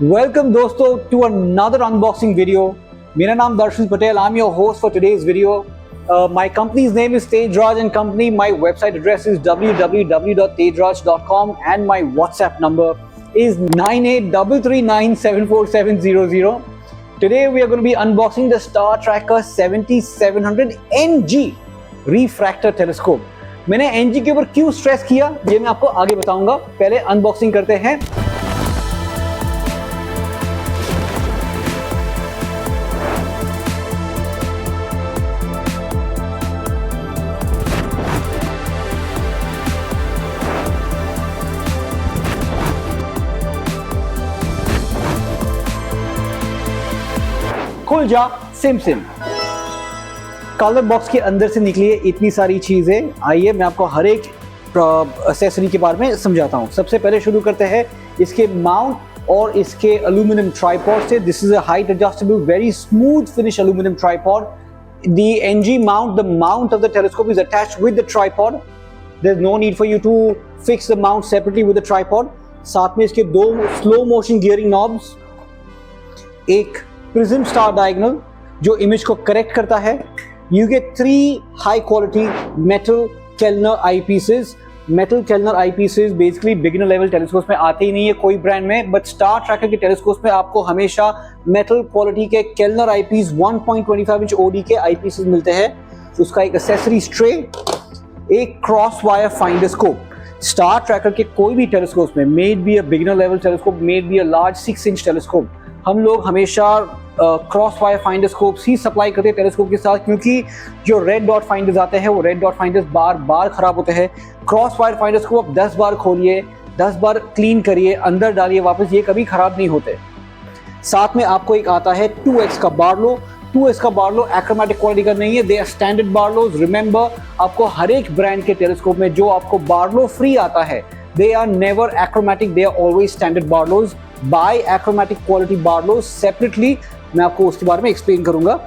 Welcome दोस्तों to another unboxing video. मेरा नाम दर्शन Patel. I'm your host for today's video. My company's name is Tedraj and Company. My website address is www.tedraj.com and my WhatsApp number is 9833974700. Today we are going to be unboxing the Star Tracker 7700 NG refractor telescope. मैंने NG के ऊपर क्यों stress किया ये मैं आपको आगे बताऊंगा. पहले अनबॉक्सिंग करते हैं. खुल जा सिम सिम. कलर बॉक्स के अंदर से निकली है इतनी सारी चीजें. आइए मैं आपको हर एक एक्सेसरी के बारे में समझाता हूं. सबसे पहले शुरू करते हैं इसके माउंट और इसके एल्यूमिनियम ट्राइपॉड से. This is a height adjustable very smooth finish aluminium tripod. The NG mount, the mount of the telescope is attached with the tripod. There is no need for you to fix the mount separately with the tripod. साथ में इसके दो slow motion gearing knobs, एक prism star diagonal जो image को correct करता है. You get 3 high quality metal Kellner eye pieces. Metal Kellner eye pieces basically beginner level telescope में आते ही नहीं है कोई ब्रांड में, बट स्टार ट्रैकर के टेलीस्कोप में आपको हमेशा मेटल क्वालिटी के Kellner eye piece 1.25 inch OD के आई पीसेस मिलते हैं. उसका एक एक्सेसरी ट्रे, एक cross wire finder scope. Star Tracker के कोई भी टेलीस्कोप में, maybe a beginner level telescope, maybe a large 6 inch telescope, हम लोग हमेशा क्रॉस वायर फाइंडर स्कोप्स ही सप्लाई करते हैं टेलीस्कोप के साथ, क्योंकि जो रेड डॉट फाइंडर्स आते हैं वो रेड डॉट फाइंडर्स बार बार खराब होते हैं. क्रॉस वायर फाइंडर स्कोप आप 10 बार खोलिए, 10 बार क्लीन करिए, अंदर डालिए वापस, ये कभी खराब नहीं होते. साथ में आपको एक आता है 2x का बार्लो. 2x का बार्लो एक्रोमेटिक क्वालिटी का नहीं है, दे आर स्टैंडर्ड बार्लोज. रिमेंबर, आपको हर एक ब्रांड के टेलीस्कोप में जो आपको बार्लो फ्री आता है, they are never achromatic, they are always standard Barlows. Buy achromatic quality Barlows separately, मैं आपको उसके बारे में एक्सप्लेन करूंगा.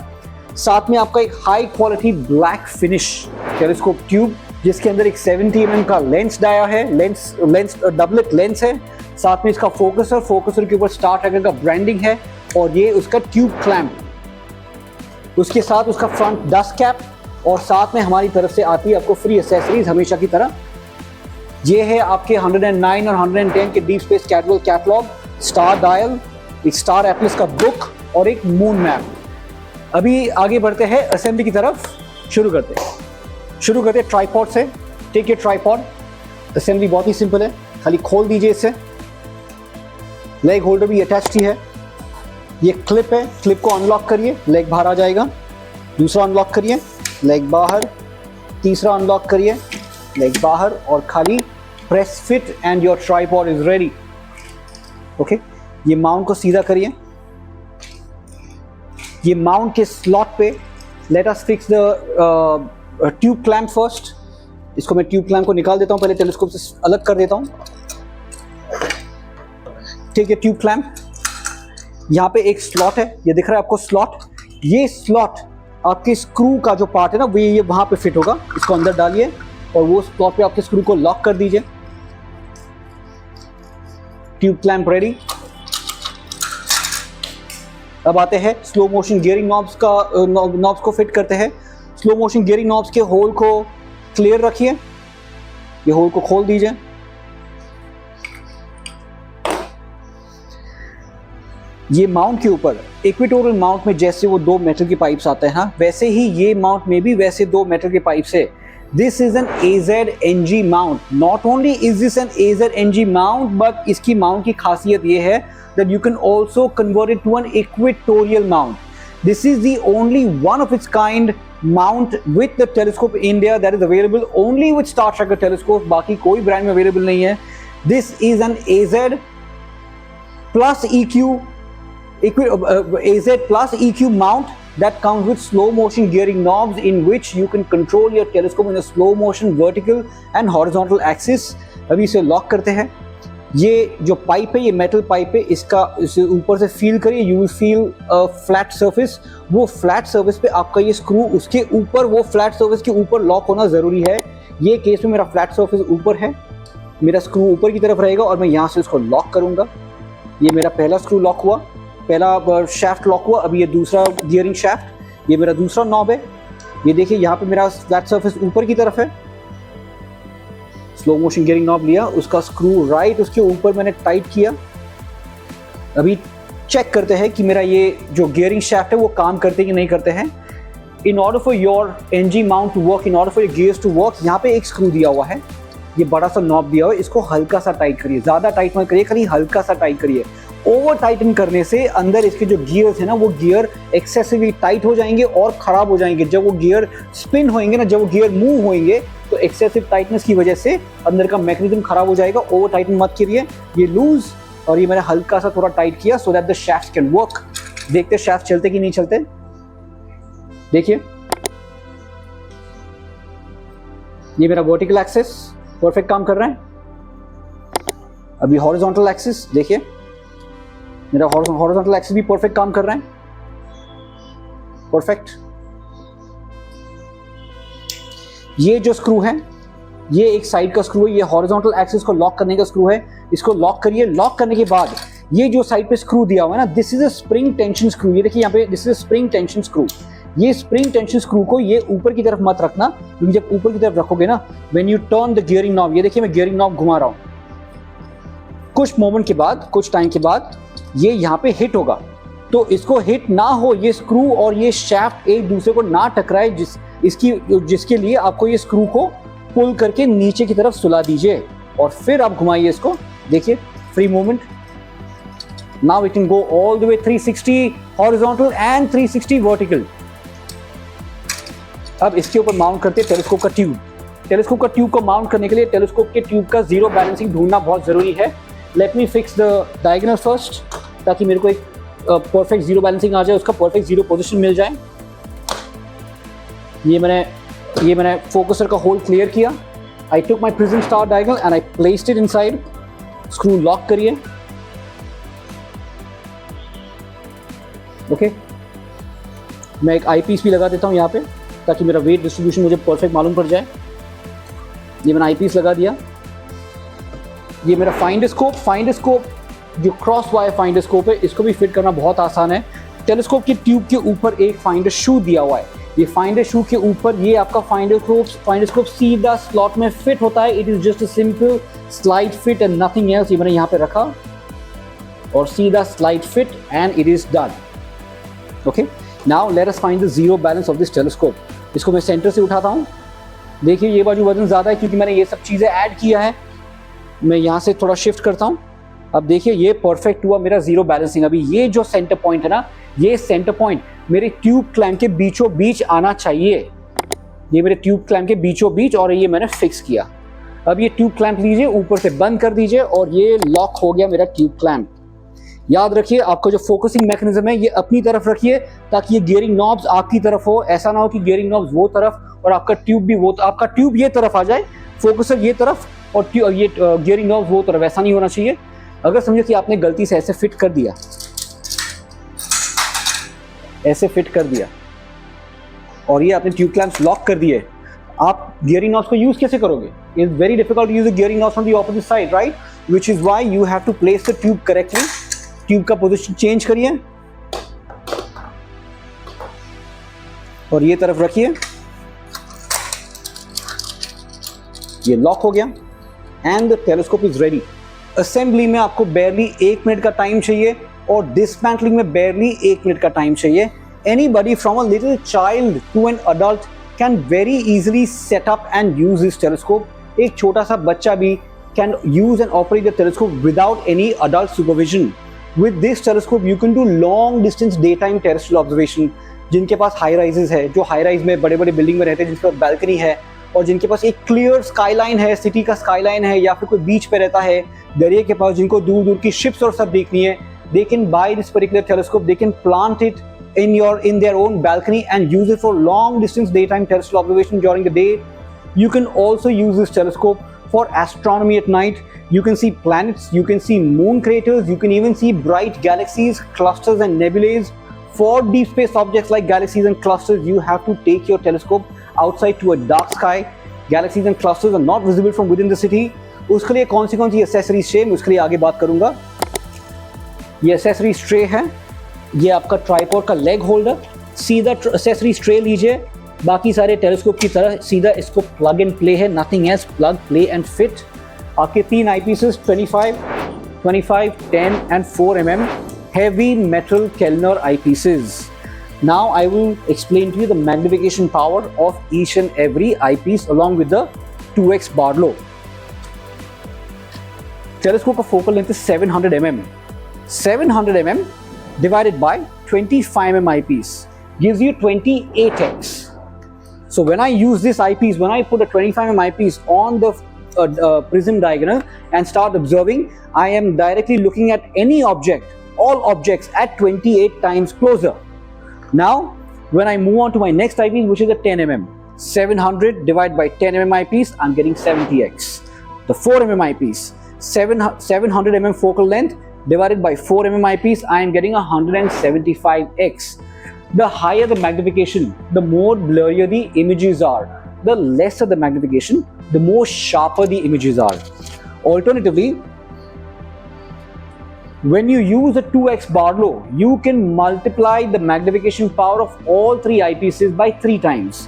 साथ में आपका एक high quality black finish telescope tube, जिसके अंदर एक 70 mm का लेंस डाया है. लेंस डबलेट लेंस है. साथ में इसका फोकसर के ऊपर स्टार ट्रैकर का ब्रांडिंग है, और ये उसका ट्यूब क्लैंप. उसके साथ उसका फ्रंट डस्ट कैप, और साथ में हमारी तरफ से आती है आपको फ्री एक्सेसरीज हमेशा की तरह. ये है आपके 109 और 110 के deep space catalogue, star dial, एक स्टार एटलस का बुक और एक मून मैप. अभी आगे बढ़ते हैं असेंबली की तरफ. शुरू करते हैं ट्राइपॉड से. Take your tripod. असेंबली बहुत ही सिंपल है, खाली खोल दीजिए इसे. लेग होल्डर भी अटैच्ड ही है. ये क्लिप है, क्लिप को अनलॉक करिए, लेग बाहर आ जाएगा. दूसरा अनलॉक करिए, लेग बाहर. तीसरा अनलॉक करिए, लेग बाहर, और खाली press fit and your tripod is ready. Okay, ये माउंट को सीधा करिए. ये माउंट के स्लॉट पे let us fix the tube clamp first. इसको मैं ट्यूब क्लैंप को निकाल देता हूं, पहले टेलीस्कोप से अलग कर देता हूं. ठीक है, ट्यूब क्लैंप. यहाँ पे एक स्लॉट है, ये दिख रहा है आपको स्लॉट. ये स्लॉट आपके स्क्रू का जो पार्ट है ना, वो ये वहां पे फिट होगा. इसको अंदर डालिए और वो स्लॉट पे आपके स्क्रू को लॉक कर दीजिए. Tube clamp ready. अब आते हैं स्लो मोशन गियरिंग नॉब्स को फिट करते हैं. स्लो मोशन गियरिंग नॉब्स के होल को क्लियर रखिए. ये होल को खोल दीजिए. ये माउंट के ऊपर इक्वेटोरियल माउंट में जैसे वो 2 मेटल के पाइप्स आते हैं, वैसे ही ये माउंट में भी वैसे 2 मेटल के पाइप्स है. This is an AZ-NG mount. Not only is this an AZ-NG mount, but इसकी माउंट की खासियत ये है that you can also convert it to an equatorial mount. This is the only one of its kind mount with the telescope in India that is available only with Star Tracker telescope. बाकी कोई brand में available नहीं है. This is an AZ plus EQ mount that comes with slow motion gearing knobs in which you can control your telescope in a slow motion vertical and horizontal axis. अभी इसे lock करते हैं. ये जो pipe है, ये metal pipe है, इसका इसे ऊपर से फील करिए. You will feel flat surface. वो फ्लैट सरफेस पे आपका ये स्क्रू उसके ऊपर, वो फ्लैट सरफेस के ऊपर लॉक होना ज़रूरी है. ये केस में मेरा फ्लैट सरफेस ऊपर है, मेरा स्क्रू ऊपर की तरफ रहेगा और मैं यहाँ से इसको लॉक करूँगा. ये मेरा पहला स्क्रू लॉक हुआ, पहला शाफ्ट लॉक हुआ। अभी ये दूसरा गियरिंग शाफ्ट, ये मेरा दूसरा नॉब है। ये देखिए यहाँ पे मेरा फ्लैट सरफेस ऊपर की तरफ है। स्लो मोशन गियरिंग नॉब लिया, उसका स्क्रू राइट उसके ऊपर मैंने टाइट किया। अभी चेक करते हैं कि मेरा ये जो गियरिंग शाफ्ट है वो काम करते हैं कि नहीं करते हैं। In order for your NG mount to work, in order for your gears to work, यहाँ पे एक स्क्रू दिया हुआ है, ये बड़ा सा नॉब दिया हुआ है, इसको हल्का सा टाइट करिए, ज़्यादा टाइट मत करिए, खाली हल्का सा टाइट करिए। ओवर टाइटन करने से अंदर इसके जो गियर्स है ना वो गियर एक्सेसिवली टाइट हो जाएंगे और ख़राब हो जाएंगे। जब वो गियर स्पिन होएंगे ना, जब वो गियर मूव होएंगे तो एक्सेसिव टाइटनेस की वजह से अंदर का मैकेनिज्म खराब हो जाएगा। ओवर टाइटन मत करिए। ये लूज और ये मैंने हल्का सा थोड़ा टाइट किया so that the shaft can work. देखते शाफ्ट चलते कि नहीं चलते। देखिए ये मेरा वर्टिकल एक्सिस परफेक्ट काम कर रहा है। अभी हॉरिजॉन्टल एक्सिस देखिए, मेरा हॉरिजॉन्टल एक्सिस भी परफेक्ट काम कर रहा है, परफेक्ट। ये जो स्क्रू है ये एक साइड का स्क्रू है, ये हॉरिजॉन्टल एक्सिस को लॉक करने का स्क्रू है। इसको लॉक करिए। लॉक करने के बाद ये जो साइड पे स्क्रू दिया हुआ है ना, this is a spring tension screw. ये देखिए यहाँ पे this is a spring tension screw. ये स्प्रिंग टेंशन स्क्रू को ये ऊपर की तरफ मत रखना, क्योंकि जब ऊपर की तरफ रखोगे ना, when U turn the gearing knob, ये देखिए मैं गियरिंग नॉब घुमा रहा हूँ, कुछ मोमेंट के बाद, कुछ टाइम के बाद ये यहाँ पे हिट होगा। तो इसको हिट ना हो, ये स्क्रू और ये शाफ्ट एक दूसरे को ना टकराए, जिसके लिए आपको ये स्क्रू को पुल करके नीचे की तरफ सुला दीजिए और फिर आप घुमाइए इसको। देखिए free movement. Now it can go all the way 360 horizontal and 360 vertical. अब इसके ऊपर माउंट करते हैं टेलीस्कोप का ट्यूब। टेलीस्कोप का ट्यूब को माउंट करने के लिए टेलीस्कोप के ट्यूब का जीरो बैलेंसिंग ढूंढना बहुत जरूरी है। Let me fix the diagonal first, ताकि मेरे को एक परफेक्ट जीरो बैलेंसिंग आ जाए, उसका परफेक्ट जीरो पोजीशन मिल जाए। ये मैंने फोकसर का होल क्लियर किया। I took my prism star diagonal and I placed it inside. Screw lock करिए। ओके, मैं एक आई पीस भी लगा देता हूँ यहाँ पे, ताकि मेरा वेट डिस्ट्रीब्यूशन मुझे परफेक्ट मालूम पड़ जाए। ये मैंने आई पीस लगा दिया। ये मेरा फाइंडर स्कोप जो क्रॉस वायर फाइंडर स्कोप है, इसको भी फिट करना बहुत आसान है। टेलीस्कोप की ट्यूब के ऊपर एक फाइंडर शू दिया हुआ है। ये फाइंडर शू के ऊपर ये आपका फाइंडर स्कोप सीधा स्लॉट में फिट होता है। It is just a simple slide fit and nothing else. ये मैंने यहाँ पे रखा और सीधा slide fit and it is done. Okay, now let us find the zero balance of this telescope. इसको मैं सेंटर से उठाता हूँ। देखिए ये बाजू वजन ज़्यादा है क्योंकि मैंने ये सब चीज़ें ऐड किया है। मैं यहाँ से थोड़ा शिफ्ट करता हूँ। अब देखिए ये परफेक्ट हुआ मेरा जीरो बैलेंसिंग। अभी ये जो सेंटर पॉइंट है ना, ये सेंटर पॉइंट मेरे ट्यूब क्लैंप के बीचों बीच आना चाहिए। ये मेरे ट्यूब क्लैंप के बीचों बीच, और ये मैंने फिक्स किया। अब ये ट्यूब क्लैंप लीजिए, ऊपर से बंद कर दीजिए और ये लॉक हो गया मेरा ट्यूब क्लैंप। याद रखिए आपका जो फोकसिंग मैकेनिज्म है ये अपनी तरफ रखिए, ताकि ये गियरिंग नॉब्स आपकी तरफ हो। ऐसा ना हो कि गियरिंग नॉब्स वो तरफ और आपका ट्यूब भी वो, आपका ट्यूब ये तरफ आ जाए, फोकसर ये तरफ और ये गियरिंग नॉब्स वो तरफ। ऐसा नहीं होना चाहिए। अगर समझो कि आपने गलती से ऐसे फिट कर दिया, ऐसे फिट कर दिया और ये आपने ट्यूब क्लैंप्स लॉक कर दिए, आप गियरिंग नॉब्स को यूज कैसे करोगे? It's very difficult to use the gearing knobs from the opposite side, right? Which is why you have to place the tube correctly. Tube का पोजीशन चेंज करिए और ये तरफ रखिए। ये लॉक हो गया and the telescope is ready. Assembly में आपको बेयरली 1 मिनट का टाइम चाहिए और डिसमेंटलिंग में बेयरली 1 मिनट का टाइम चाहिए। Anybody from a little child to an adult can very easily set up and use this telescope. एक छोटा सा बच्चा भी can use and operate the telescope without any adult supervision. With this telescope you can do long distance daytime terrestrial observation. जिनके पास high rises है, जो high rise में बड़े बड़े बिल्डिंग में रहते हैं, जिनके पास बैल्कनी है और जिनके पास एक क्लियर स्काईलाइन है, सिटी का स्काईलाइन है, या फिर कोई बीच पे रहता है, दरिया के पास, जिनको दूर दूर की शिप्स और सब देखनी है, they can buy this particular telescope, they can plant it in their own balcony and use it for long distance daytime terrestrial observation during the day. You can also use this telescope for astronomy at night. You can see planets, you can see moon craters, you can even see bright galaxies, clusters and nebulae. For deep space objects like galaxies and clusters, you have to take your telescope outside to a dark sky. Galaxies and clusters are not visible from within the city. उसके लिए कौन सी accessories चाहिए, मैं उसके लिए आगे बात करूंगा। ये एसेसरी ट्रे है, ये आपका ट्राइपॉड का लेग होल्डर, सीधा एसेसरी ट्रे लीजिए, बाकी सारे टेलीस्कोप की तरह सीधा इसको प्लग एंड प्ले है, nothing else, plug play and fit. आपके 3 eyepieces 25, 25, 10 and 4 mm heavy metal Kellner eyepieces. Now I will explain to you the magnification power of each and every eyepiece along with the 2x Barlow. Telescope का focal length is 700 mm. 700 mm divided by 25 mm eyepiece gives you 28x. So when I use this eyepiece, when I put a 25 mm eyepiece on the prism diagonal and start observing, I am directly looking at any object, all objects at 28 times closer. Now when I move on to my next eyepiece, which is a 10 mm, 700 divided by 10 mm eyepiece, I'm getting 70x. The 4 mm eyepiece, 700 mm focal length divided by 4 mm eyepiece, I am getting 175x. The higher the magnification, the more blurrier the images are. The lesser the magnification, the more sharper the images are. Alternatively, when you use a 2x Barlow, you can multiply the magnification power of all 3 eyepieces by 3 times.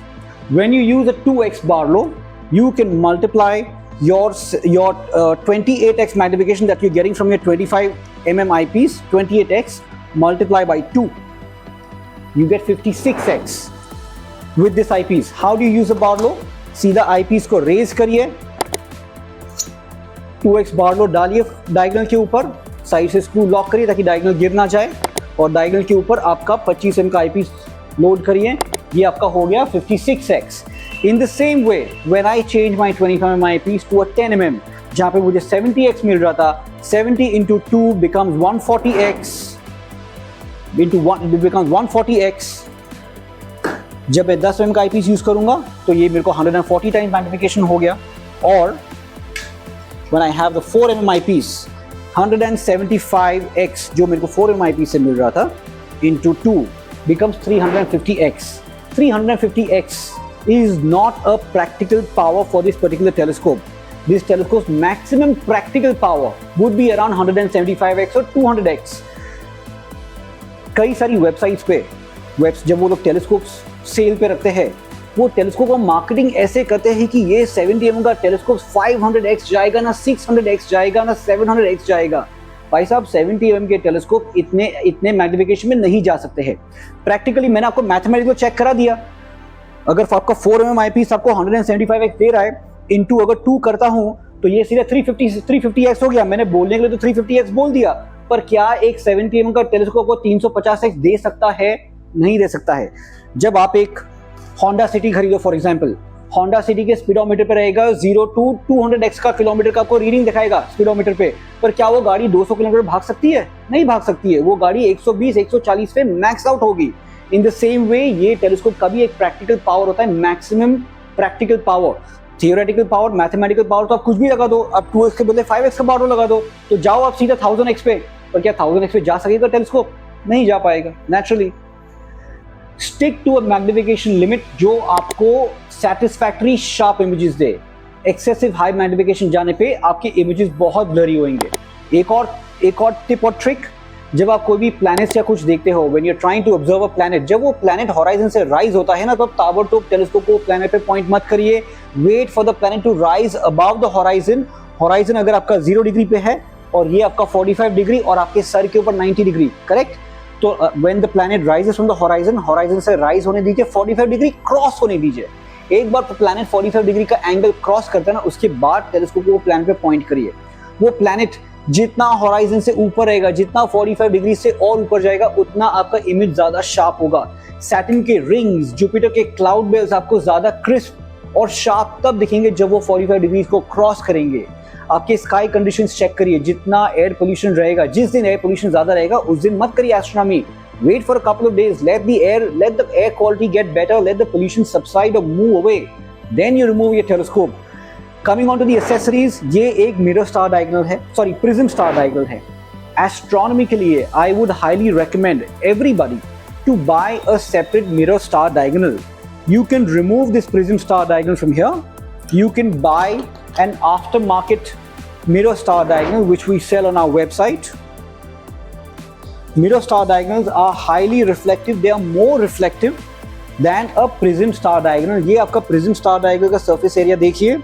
When you use a 2x Barlow, you can multiply your 28x magnification that you're getting from your 25 mm eyepiece, 28x multiply by 2, you get 56x with this eyepiece. How do you use a Barlow? सीधा eyepiece को raise करिए, 2x Barlow डालिए diagonal के ऊपर, side से screw lock करिए ताकि diagonal गिर ना जाए, और diagonal के ऊपर आपका 25 mm का eyepiece लोड करिए, ये आपका हो गया 56x. In the same way, when I change my 25 mm eyepiece to a 10 mm, जहाँ पे मुझे 70x मिल रहा था, 70 into 2 becomes 140x, into 1 it becomes 140x. जब मैं 10 mm का eyepiece यूज करूंगा तो ये मेरे को 140 टाइम मैग्निफिकेशन हो गया, और when I have the 4 mm eyepiece, 175x जो मेरे को 4 mm eyepiece से मिल रहा था into 2 becomes 350x. 350x is not a practical power for this particular telescope. This telescope's maximum practical power would be around 175x or 200x. कई सारी websites पे जब वो लोग टेलीस्कोप्स सेल पे रखते हैं, वो टेलीस्कोप का मार्केटिंग ऐसे करते हैं कि ये 70 mm का टेलीस्कोप 500x जाएगा ना, 600x जाएगा ना, 700x जाएगा। भाई साहब 70 mm के टेलीस्कोप इतने मैग्निफिकेशन में नहीं जा सकते हैं। प्रैक्टिकली मैंने आपको मैथमेटिकल चेक करा दिया, अगर आपका 4 mm eyepiece आपको 175x दे रहा है, इनटू अगर 2 करता हूं तो ये सीधा 350x हो गया। मैंने बोलने के लिए तो 350x बोल दिया, पर क्या एक 70 mm का टेलीस्कोप को 350x दे सकता है? नहीं दे सकता है। जब आप एक Honda City खरीदो फॉर एग्जांपल, Honda City के स्पीडोमीटर पे रहेगा 0 to 200x का किलोमीटर का आपको रीडिंग दिखाएगा स्पीडोमीटर पे, पर क्या वो गाड़ी 200 किलोमीटर भाग सकती है? नहीं भाग सकती है। वो गाड़ी 120 140 पे मैक्स आउट होगी। इन द सेम वे ये टेलीस्कोप का भी एक प्रैक्टिकल पावर होता है, maximum practical power. Theoretical power, mathematical power तो आप कुछ भी लगा दो, आप 2x के बदले 5x का पावर लगा दो, तो जाओ आप सीधा 1000x पे, पर क्या 1000x पे जा सकेगा टेलीस्कोप? नहीं जा पाएगा naturally. Stick to a magnification limit जो आपको सैटिस्फैक्टरी शार्प इमेजेस दे। एक्सेसिव हाई मैग्निफिकेशन जाने पे आपके इमेजेस बहुत ब्लरी होंगे। एक और टिप और ट्रिक, जब आप कोई भी प्लैनेट्स या कुछ देखते हो, when you are trying to observe a planet, जब वो प्लैनेट हॉराइजन से राइज होता है ना, तो ताबड़तोड़ टेलीस्कोप को प्लैनेट पे पॉइंट मत करिए। Wait for the planet to rise above the horizon. Horizon अगर आपका 0 डिग्री पे है और ये आपका 45 डिग्री और आपके सर के ऊपर 90 डिग्री, करेक्ट? तो when the planet rises from the horizon, horizon से राइज होने दीजिए, 45 डिग्री क्रॉस होने दीजिए। एक बार प्लैनेट 45 डिग्री का एंगल क्रॉस करता है ना, उसके बाद टेलीस्कोप को वो प्लैनेट पे पॉइंट करिए। वो प्लैनेट जितना हॉराइजन से ऊपर रहेगा, जितना 45 डिग्री से और ऊपर जाएगा, उतना आपका इमेज ज्यादा शार्प होगा। सैटर्न के रिंग्स, जुपिटर के क्लाउड बेल्स आपको ज्यादा क्रिस्प और शार्प तब दिखेंगे जब वो 45 डिग्री को क्रॉस करेंगे। आपके स्काई कंडीशंस चेक करिए, जितना एयर पोल्यूशन रहेगा, जिस दिन एयर पोल्यूशन ज्यादा रहेगा उस दिन मत करिए astronomy. Wait for a couple of days, let the air quality get better, let the pollution subside or move away, then you remove your telescope. Coming on to the accessories, ये एक mirror star diagonal है, sorry prism star diagonal है। Astronomy के लिए I would highly recommend everybody to buy a separate mirror star diagonal. You can remove this prism star diagonal from here. You can buy an aftermarket mirror star diagonal which we sell on our website. Mirror star diagonals are highly reflective. They are more reflective than a prism star diagonal. ये आपका prism star diagonal का surface area देखिए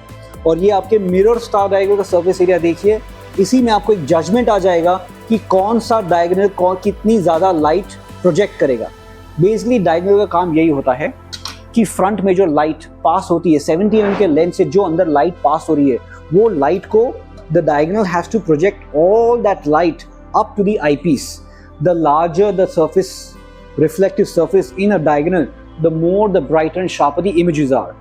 और ये आपके mirror star diagonal का surface area देखिए. इसी में आपको एक जजमेंट आ जाएगा कि कौन सा डायगोनल कितनी ज़्यादा लाइट प्रोजेक्ट करेगा. बेसिकली डायगोनल का काम यही होता है कि फ्रंट में जो लाइट पास होती है 70 mm के लेंस से, जो अंदर लाइट पास हो रही है, वो लाइट को the diagonal has to project all that light up to the eyepiece. The larger the surface, reflective surface in a diagonal, the more the brighter and sharper the images are.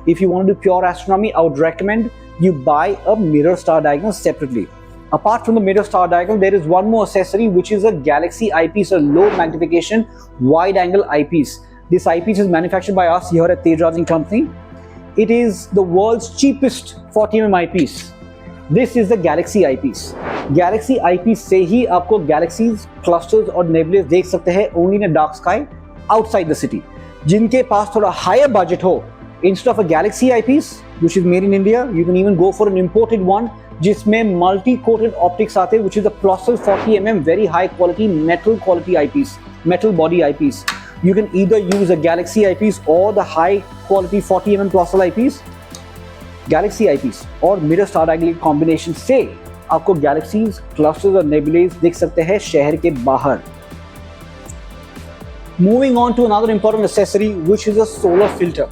If you want to do pure astronomy, I would recommend you buy a mirror star diagonal separately. Apart from the mirror star diagonal, there is one more accessory, which is a galaxy eyepiece, a low magnification wide angle eyepiece. This eyepiece is manufactured by us here at Tej & Company. It is the world's cheapest 40 mm eyepiece. This is the galaxy eyepiece. Galaxy eyepiece से ही आपको galaxies, clusters और nebulae देख सकते हैं only in a dark sky outside the city. जिनके पास थोड़ा higher budget हो, instead of a galaxy eyepiece which is made in India, you can even go for an imported one जिसमें multi-coated optics आते हैं, which is a Plössl 40 mm very high quality metal quality eyepiece, metal body eyepiece. You can either use a galaxy eyepiece or the high quality 40 mm Plössl eyepiece. Galaxy eyepiece और mirror star diagonal combination से आपको galaxies, clusters और नेबुलाe दिख सकते हैं शहर के बाहर. Moving on to another important accessory, which is a solar filter.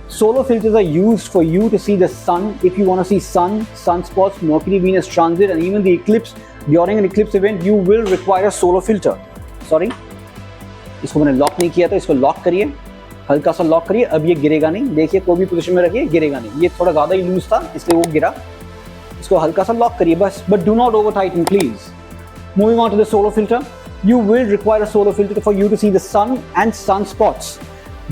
Solar filters are used for you to see the sun. If you want to see sun, sunspots, Mercury Venus transit and even the eclipse, during an eclipse event you will require a solar filter. Sorry, इसको मैंने lock नहीं किया था, इसको lock करिए, हल्का सा lock करिए. अब ये गिरेगा नहीं, देखिए कोई भी पोजीशन में रखिए, गिरेगा नहीं. ये थोड़ा ज़्यादा ही लूज था इसलिए वो गिरा. इसको हल्का सा लॉक करिए बस, but do not overtighten please. Moving on to the solar filter, you will require a solar filter for you to see the sun and sunspots.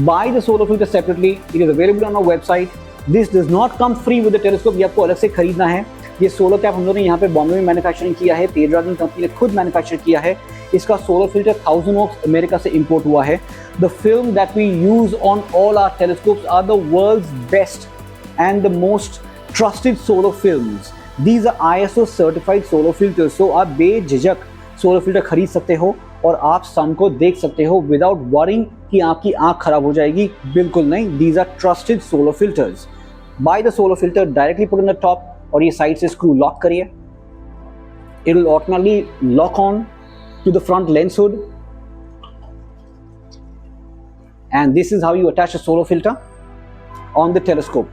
Buy the solar filter separately. It is available on our website. This does not come free with the telescope. ये आपको अलग से खरीदना है. ये solar cap हम लोगों ने यहाँ पे बॉम्बे में मैन्युफैक्चरिंग किया है, तेज कंपनी ने खुद मैन्युफैक्चर किया है. इसका सोलर फिल्टर 1000 Oaks अमेरिका से इंपोर्ट हुआ है. The film that we use on all our telescopes are the world's best and the most trusted solar films. These are ISO certified solar filters. So आप बेझिझक solar filter खरीद सकते हो और आप सन को देख सकते हो विदाउट वरिंग कि आपकी आंख खराब हो जाएगी. बिल्कुल नहीं. These are trusted solar filters. Buy the solar filter, directly put on the top और ये साइड से स्क्रू लॉक करिए. It will automatically lock on to the front lens hood. And this is how you attach a solar filter on the telescope.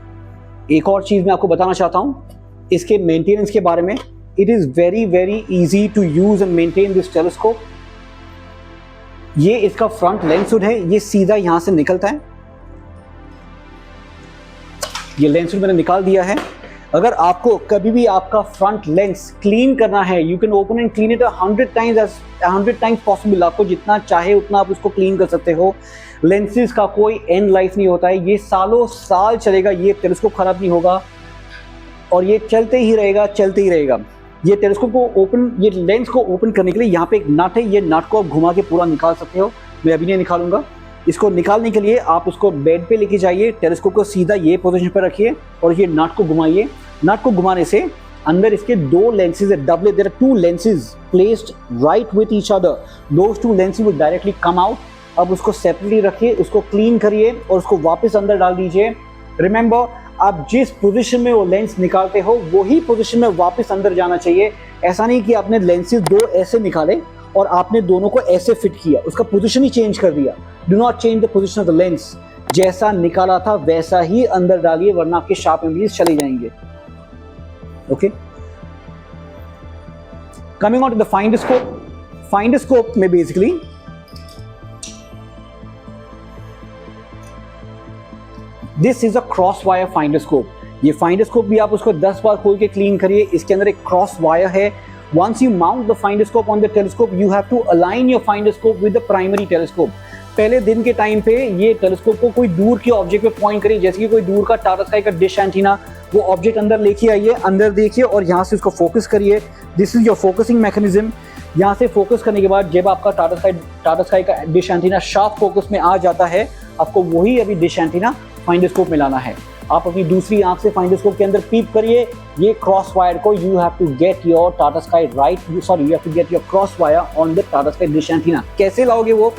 एक और चीज़ मैं आपको बताना चाहता हूँ इसके मेंटेनेंस के बारे में. It is very very easy to use and maintain this telescope. ये इसका फ्रंट लेंस हुड है, ये सीधा यहाँ से निकलता है. ये लेंस हुड मैंने निकाल दिया है. अगर आपको कभी भी आपका फ्रंट लेंस क्लीन करना है, you can open and clean it 100 times possible. आपको जितना चाहे उतना आप उसको क्लीन कर सकते हो. लेंसेज का कोई एंड लाइफ नहीं होता है. ये सालों साल चलेगा, ये टेलीस्कोप खराब नहीं होगा और ये चलते ही रहेगा, चलते ही रहेगा. ये टेलीस्कोप को ओपन, ये लेंस को ओपन करने के लिए यहाँ पे एक नट है. ये नट को आप घुमा के पूरा निकाल सकते हो. मैं अभी नहीं निकालूंगा. इसको निकालने के लिए आप उसको बेड पे लेके जाइए, टेलीस्कोप को सीधा ये पोजीशन पर रखिए और ये नट को घुमाइए. नट को घुमाने से अंदर इसके दो लेंसेज है, double. There are 2 lenses placed right with each other. Those 2 lenses will directly come out. अब उसको सेपरेटली रखिए, उसको क्लीन करिए और उसको वापस अंदर डाल दीजिए. रिमेंबर, आप जिस पोजीशन में वो लेंस निकालते हो वही पोजीशन में वापस अंदर जाना चाहिए. ऐसा नहीं कि आपने लेंसेज 2 ऐसे निकाले और आपने दोनों को ऐसे फिट किया, उसका पोजीशन ही चेंज कर दिया. Do not change the position of the lens. जैसा निकाला था वैसा ही अंदर डालिए, वरना आपके शार्प इमेजेस चले जाएंगे. Okay, coming on to the finder scope. Finder scope में basically this is a cross wire finder scope. ये फाइंडर स्कोप भी आप उसको 10 बार खोल के क्लीन करिए. इसके अंदर एक क्रॉस वायर है. Once you mount the finder scope on the telescope, you have to align your finder scope with the primary telescope. पहले दिन के टाइम पे ये टेलीस्कोप को कोई दूर के ऑब्जेक्ट पे पॉइंट करिए, जैसे कि कोई दूर का टाटा स्काई का डिश एंटीना. वो ऑब्जेक्ट अंदर लेके आइए, अंदर देखिए और यहाँ से उसको फोकस करिए. This is your focusing mechanism. यहाँ से फोकस करने के बाद जब आपका टाटा स्काई का डिश एंटीना शार्प फोकस में आ जाता है, आपको वही अभी डिश एंटीना फाइंडर स्कोप में लाना है. आप अपनी दूसरी आंख से फाइंडोस्कोप के अंदर पीप करिए। ये क्रॉस वायर को you have to get your Tata Sky you have to get your cross wire on the Tata Sky dish antenna. कैसे लाओगे वो?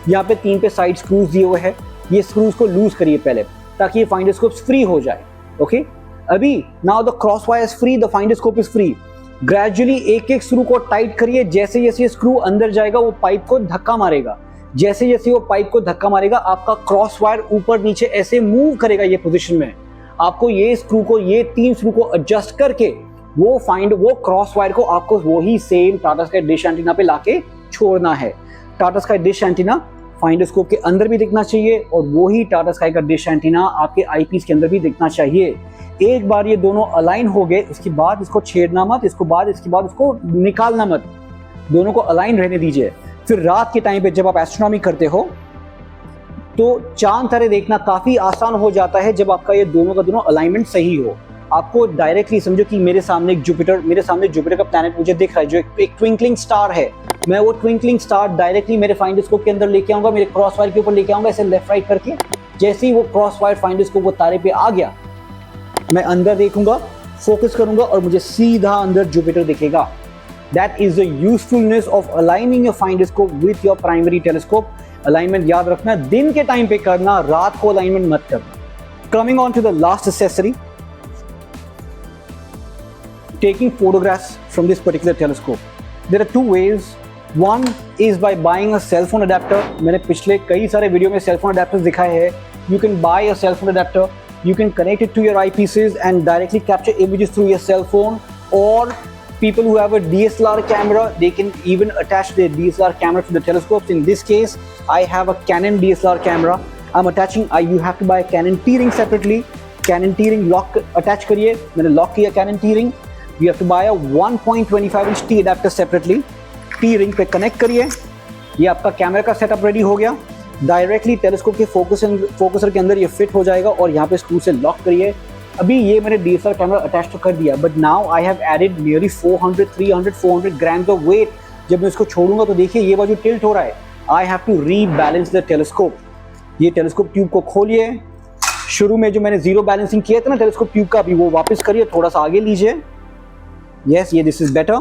यहाँ पे 3 पे साइड स्क्रूज दिए हुए हैं, ये स्क्रूज को लूज करिए पहले ताकि ये फाइंडोस्कोप फ्री हो जाए। ओके, अभी now the cross wire is free, the finderscope is free. Gradually एक एक स्क्रू को टाइट करिए। जैसे जैसे ये स्क्रू अंदर जाएगा वो पाइप को धक्का मारेगा। जैसे जैसे वो पाइप को धक्का मारेगा आपका क्रॉस वायर ऊपर नीचे ऐसे मूव करेगा ये पोजीशन में। आपको ये स्क्रू को, ये 3 स्क्रू को एडजस्ट करके वो क्रॉस वायर को आपको वही same Tata Sky dish antenna पे लाके छोड़ना है। टाटा स्काई डिश एंटीना फाइंडोस्कोप के अंदर भी दिखना चाहिए और वही टाटा स्काई का डिश एंटीना आपके आईपीस के अंदर भी दिखना चाहिए। एक बार ये दोनों अलाइन हो गए, उसके बाद इसको छेड़ना मत, इसके बाद इसको निकालना मत, दोनों को अलाइन रहने दीजिए। फिर रात के टाइम पे जब आप एस्ट्रोनॉमी करते हो तो चांद तारे देखना काफी आसान हो जाता है जब आपका ये दोनों का दोनों अलाइनमेंट सही हो। आपको डायरेक्टली समझो कि मेरे सामने जुपिटर का प्लैनेट मुझे दिख रहा है जो एक ट्विंकलिंग स्टार है। मैं वो ट्विंकलिंग स्टार डायरेक्टली मेरे फाइंडोस्कोप के अंदर लेके आऊंगा, मेरे क्रॉस वायर के ऊपर लेके आऊंगा, ऐसे लेफ्ट राइट करके। जैसे ही वो क्रॉस वायर फाइंडोस्कोप वो तारे पे आ गया, मैं अंदर देखूंगा, फोकस करूंगा और मुझे सीधा अंदर जुपिटर दिखेगा। That is the usefulness of aligning your फाइंडोस्कोप with your primary telescope. Alignment याद रखना, दिन के टाइम पे करना, रात को अलाइनमेंट मत करना। Coming on to the last accessory, taking photographs from this particular telescope. There are 2 ways. One is by buying a cell phone adapter. मैंने पिछले कई सारे वीडियो में cell phone adapters दिखाए हैं। You can buy a cell phone adapter. You can connect it to your eyepieces and directly capture images through your cell phone. Or people who have a DSLR camera, they can even attach their DSLR camera to the telescopes. In this case, I have a Canon DSLR camera. I'm attaching. You have to buy a Canon T-ring separately. Canon T-ring lock attach करिए। मैंने lock किया Canon T-ring. You have to buy a 1.25 inch T adapter separately. T-ring पे connect करिए। ये आपका camera का setup ready हो गया। डायरेक्टली टेलीस्कोप के फोकसर के अंदर ये फिट हो जाएगा और यहाँ पे स्क्रू से लॉक करिए। अभी ये मैंने DSLR कैमरा अटैच तो कर दिया, but now I have added nearly 400 grams of weight. जब मैं इसको छोड़ूंगा तो देखिए ये बाजू टिल्ट हो रहा है। I have to rebalance the telescope. ये टेलीस्कोप ट्यूब को खोलिए। शुरू में जो मैंने जीरो बैलेंसिंग किया था ना टेलीस्कोप ट्यूब का, अभी वो वापस करिए, थोड़ा सा आगे लीजिए। यस, ये दिस इज बेटर,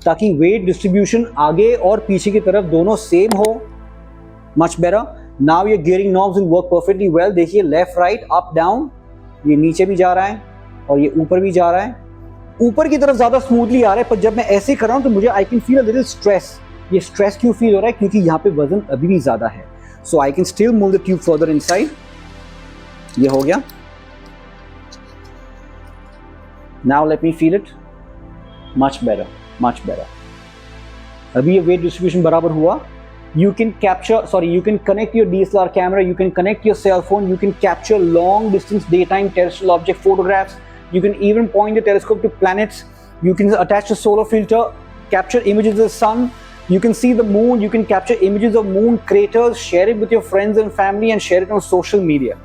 ताकि वेट डिस्ट्रीब्यूशन आगे और पीछे की तरफ दोनों सेम हो। Much better. नाउ ये gearing knobs will work perfectly well. देखिए लेफ्ट राइट अप डाउन, ये नीचे भी जा रहा है और ये ऊपर भी जा रहा है। ऊपर की तरफ ज्यादा स्मूथली आ रहा है, पर जब मैं ऐसे कर रहा हूं तो मुझे I can feel a little stress. ये स्ट्रेस क्यों फील हो रहा है? क्योंकि यहाँ पे वजन अभी भी ज्यादा है। So I can still move the tube further inside. ये हो गया। Now let me feel it. Much better, much better. अभी ये वेट डिस्ट्रीब्यूशन बराबर हुआ। You can connect your DSLR camera, you can connect your cell phone, you can capture long distance daytime terrestrial object photographs, you can even point the telescope to planets, you can attach a solar filter, capture images of the sun, you can see the moon, you can capture images of moon craters, share it with your friends and family and share it on social media.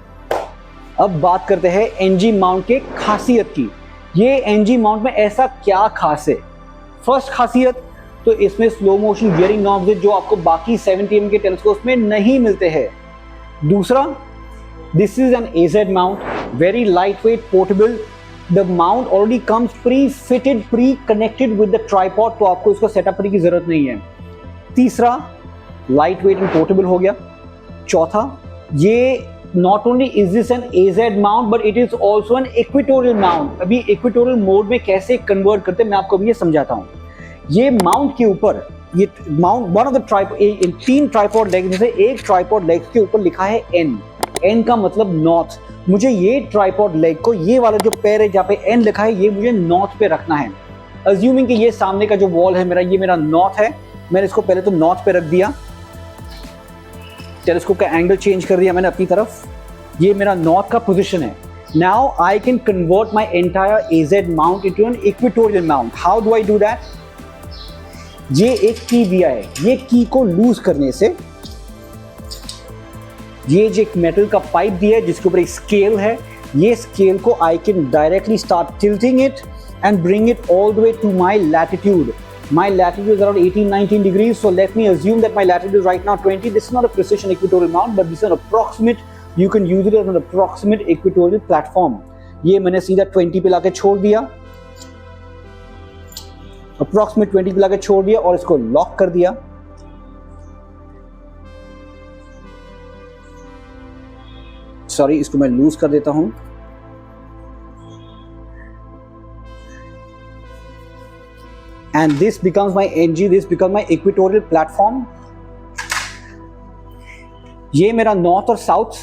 अब बात करते हैं NG mount के खासियत की। ये NG mount में ऐसा क्या खास है? फर्स्ट खासियत तो इसमें स्लो मोशन गियरिंग नॉब्स है जो आपको बाकी 70 mm के टेलीस्कोप में नहीं मिलते हैं। दूसरा, this is an AZ mount, very light weight, portable. The mount already comes pre fitted, pre connected with the tripod, तो आपको इसको सेटअप करने की जरूरत नहीं है। तीसरा, लाइट वेट एंड पोर्टेबल हो गया। चौथा, ये not only is this an AZ mount but it is also an equatorial mount. अभी इक्वेटोरियल मोड में कैसे कन्वर्ट करते हैं मैं आपको अभी ये समझाता हूँ। ये माउंट के ऊपर, ये mount one of the tripod, 3 tripod leg में से एक ट्राइपॉड लेग के ऊपर लिखा है N का मतलब नॉर्थ। मुझे ये ट्राइपॉड लेग को, ये वाला जो पैर है जहाँ पे N लिखा है, ये मुझे नॉर्थ पे रखना है। अज्यूमिंग कि ये सामने का जो वॉल है मेरा, ये मेरा नॉर्थ है। मैंने इसको पहले तो नॉर्थ पे रख दिया, टेलीस्कोप का एंगल चेंज कर दिया मैंने अपनी तरफ। ये मेरा नॉर्थ का पोजिशन है। Now I can convert my entire AZ mount into an equatorial mount. How do I do that? ये एक की दिया है, ये की को लूज करने से, ये जो एक मेटल का पाइप दिया है जिसके ऊपर एक स्केल है, ये स्केल को I can directly start tilting it and bring it all the way to my latitude. My latitude is around 18-19 degrees, so let me assume that my latitude is right now 20. This is not a precision equatorial mount, but this is an approximate you can use it as an approximate equatorial platform. ये मैंने सीधा 20 पे लाके छोड़ दिया, approximate 20 पे लाके छोड़ दिया और इसको लॉक कर दिया। सॉरी, इसको मैं लूज कर देता हूं। And this becomes my NG, this becomes my equatorial platform. ये मेरा नॉर्थ और साउथ,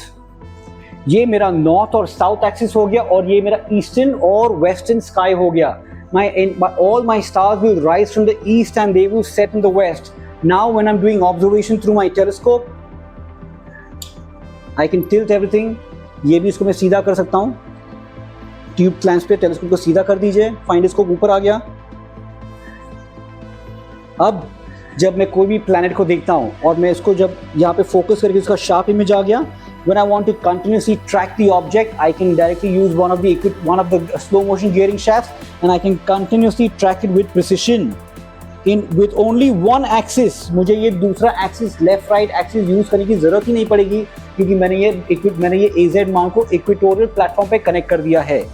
ये मेरा नॉर्थ और साउथ एक्सिस हो गया और ये मेरा ईस्टर्न और वेस्टर्न स्काई हो गया। All my stars will rise from the east and they will set in the west. Now when I'm doing observation through my telescope, I can tilt everything. ये भी इसको मैं सीधा कर सकता हूँ। ट्यूब क्लैंप्स पे टेलीस्कोप को सीधा कर दीजिए, फाइंड स्कोप ऊपर आ गया। अब जब मैं कोई भी प्लैनेट को देखता हूँ और मैं इसको जब यहाँ पे फोकस करके इसका शार्प इमेज आ गया, when I want to continuously track the object, I can directly use one of the slow motion gearing shafts and I can continuously track it with precision with only one axis. मुझे ये दूसरा axis, left right axis use करने की जरूरत ही नहीं पड़ेगी क्योंकि मैंने ये AZ माउंट को इक्वेटोरियल प्लेटफॉर्म पे कनेक्ट कर दिया है।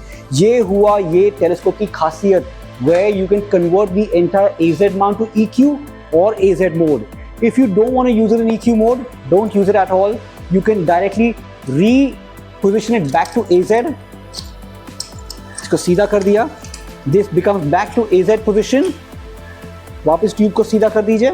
ये हुआ ये टेलीस्कोप की खासियत, where you can convert the entire AZ mount to EQ or AZ mode. If you don't want to use it in EQ mode, don't use it at all. You can directly reposition it back to AZ. इसको सीधा कर दिया, this becomes back to AZ position. वापस tube को सीधा कर दीजिए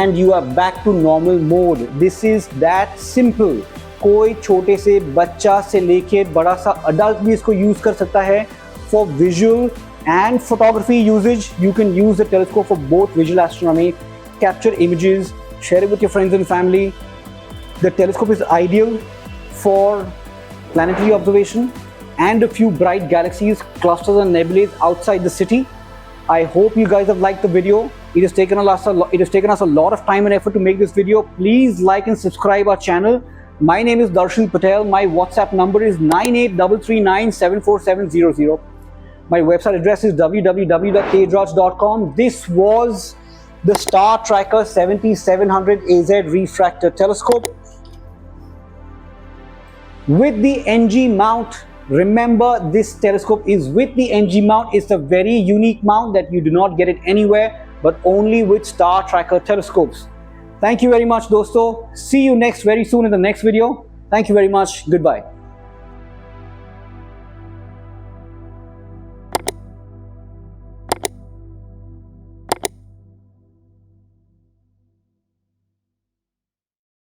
and you are back to normal mode. This is that simple. कोई छोटे से बच्चा से लेके बड़ा सा अडल्ट भी इसको यूज कर सकता है। For visual and photography usage, you can use the telescope for both visual astronomy, capture images, share it with your friends and family. The telescope is ideal for planetary observation and a few bright galaxies, clusters and nebulae outside the city. I hope you guys have liked the video. It has taken us a lot of time and effort to make this video. Please like and subscribe our channel. My name is Darshil Patel. My WhatsApp number is 9833974700. My website address is www.kdraj.com. This was the Star Tracker 7700 AZ refractor telescope with the NG mount. Remember, this telescope is with the NG mount. It's a very unique mount that you do not get it anywhere, but only with Star Tracker telescopes. Thank you very much, dosto. See you very soon in the next video. Thank you very much. Goodbye.